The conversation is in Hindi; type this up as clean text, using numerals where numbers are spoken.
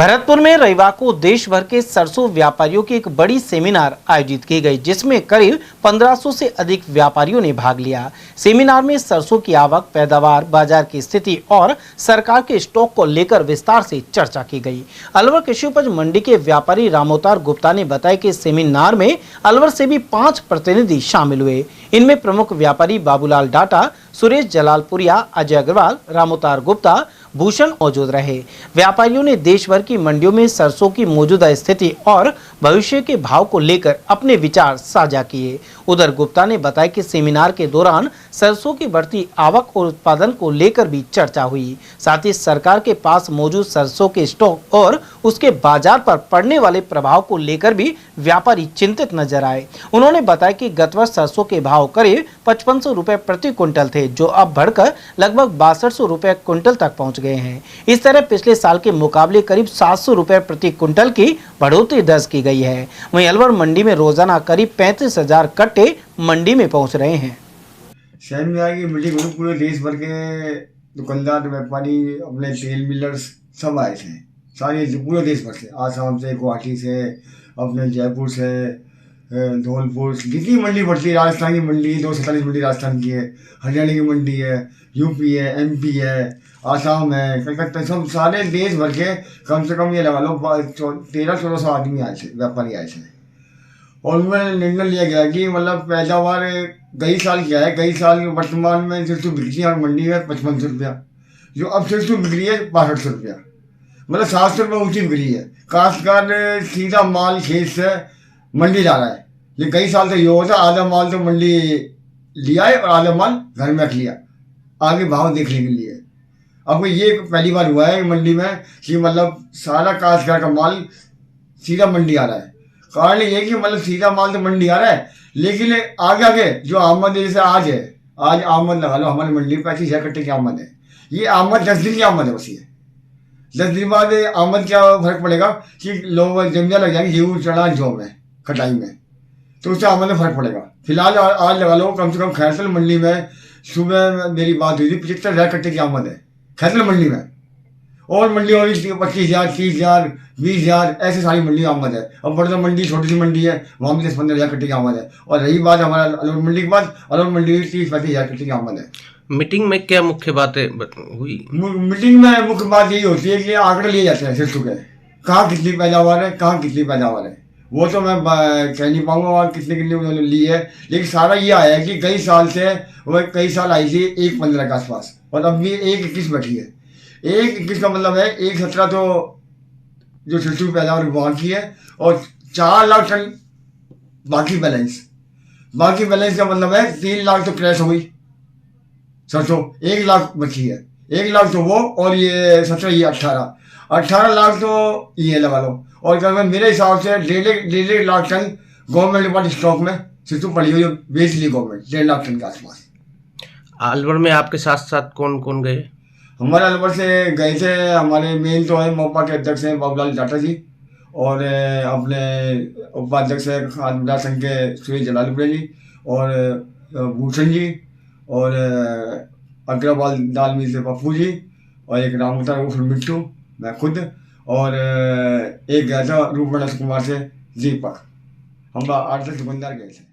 भरतपुर में रविवार को देश भर के सरसों व्यापारियों की एक बड़ी सेमिनार आयोजित की गई, जिसमें करीब 1500 से अधिक व्यापारियों ने भाग लिया। सेमिनार में सरसों की आवक, पैदावार, बाजार की स्थिति और सरकार के स्टॉक को लेकर विस्तार से चर्चा की गई। अलवर कृषि उपज मंडी के व्यापारी रामोतार गुप्ता ने बताया कि सेमिनार में अलवर से भी 5 प्रतिनिधि शामिल हुए। इनमें प्रमुख व्यापारी बाबूलाल डाटा, सुरेश जलालपुरिया, अजय अग्रवाल, रामोतार गुप्ता, भूषण मौजूद रहे। व्यापारियों ने देश भर की मंडियों में सरसों की मौजूदा स्थिति और भविष्य के भाव को लेकर अपने विचार साझा किए। उधर गुप्ता ने बताया कि सेमिनार के दौरान सरसों की बढ़ती आवक और उत्पादन को लेकर भी चर्चा हुई। साथ ही सरकार के पास मौजूद सरसों के स्टॉक और उसके बाजार पर पड़ने वाले प्रभाव को लेकर भी व्यापारी चिंतित नजर आए। उन्होंने बताया कि गत वर्ष सरसों के भाव करीब 5500 रुपए प्रति क्विंटल थे, जो अब बढ़कर लगभग 6200 रुपए क्विंटल तक पहुंच गए हैं। इस तरह पिछले साल के मुकाबले करीब 700 रुपए प्रति क्विंटल की बढ़ोतरी दर्ज की गई है। वहीं अलवर मंडी में रोजाना करीब 35,000 कट्टे मंडी में पहुंच रहे हैं। शहर में आएगी मीटिंग में पूरे देश भर के दुकानदार, व्यापारी, अपने तेल मिलर्स सब आए थे, सारे पूरे देश भर से, आसाम से, गुवाहाटी से, अपने जयपुर से, धौलपुर, जितनी मंडी पड़ती है, राजस्थान की मंडी 247 मंडी राजस्थान की है, हरियाणा की मंडी है, यूपी है, एमपी है, आसाम है, कलकत्ता, सब सारे देश भर के कम से कम ये लगा लो 1300-1400 आदमी आए थे, व्यापारी आए थे। और उनमें निर्णय लिया गया कि मतलब पैदावार कई साल क्या है, कई साल वर्तमान में सरसों बिकती है मंडी में 5500 रुपया, जो अब सरसों बिक रही है 6200 रुपया, मतलब 700 रुपये ऊँची बिक रही है। काश्तकार सीधा माल खेत से मंडी जा रहा है, लेकिन कई साल से ये होता है आधा माल तो मंडी लिया है और आधा माल घर में रख लिया आगे भाव देखने के लिए। अब ये पहली बार हुआ है मंडी में कि मतलब सारा काश्तकार का माल सीधा मंडी आ रहा है। कारण ये कि मतलब सीधा माल तो मंडी आ रहा है, लेकिन आगे आगे जो आमद है, जैसे आज है, आज आमद लगा लो हमारी मंडी में 35,000 कट्टे की आमद है। ये आमद 10 दिन की आमद है, बस ये 10 दिन बाद आमद क्या फर्क पड़ेगा कि लोग जमीन लग जाएंगे गेहूँ चढ़ा जो में कटाई में, तो उससे आमद में फर्क पड़ेगा। फिलहाल आज लगा लो कम से कम खैरसल मंडी में सुबह मेरी बात हुई थी 75,000 कट्टे की आमद है खैरसल मंडी में, और मंडी और 25,000, 30,000, 20,000 ऐसे सारी मंडी आमद है। अब बड़ा मंडी छोटी सी मंडी है, वहाँ भी 10-15,000 कट्टे की आमद है। और रही बात हमारा अलवर मंडी की बात, अलवर मंडी में 30-35,000 कट्टे की आमद है। मीटिंग में क्या मुख्य बातें हुई? मीटिंग में मुख्य बात यही होती है कि आंकड़े लिए जाते हैं सरसों के, कहाँ कितनी पैदावार है, कहाँ कितनी पैदावार है, वो तो मैं कह नहीं पाऊंगा वहाँ कितने कितने उन्होंने ली है, लेकिन सारा ये आया है कि कई साल से वह कई साल आई थी 1.15 के आसपास, और अब भी 1.21 बैठी है। 1.21 का मतलब है 1.17 तो जो सरसों की पैदावार वहाँ की है, और 4 लाख टन बाकी बैलेंस का मतलब है 3 लाख तो क्रैश हो गई सरसों, 1 लाख बची है, 1 लाख तो वो, और ये 17, ये 18 लाख तो ये लगा लो। और क्या मेरे हिसाब से 1.5 लाख टन गवर्नमेंट के पास स्टॉक में सरसों पड़ी हुई, जो बेच ली गवर्नमेंट 1.5 लाख टन के आसपास। अलवर में आपके साथ साथ कौन कौन गए? हमारे अलवर से गए थे, हमारे मेन तो है मोपा के अध्यक्ष हैं बाबूलाल डाटा जी, और अपने उपाध्यक्ष है खाद संघ के सुरेश जलालपुरिया जी, और भूषण जी, और अग्रवाल दाल मिल से पप्पू जी, और एक रामोतार उर्फ मिट्टू, मैं खुद, और एक गया था रूपमंडल कुमार से दीपक। हम 8-10 दुकानदार गए थे।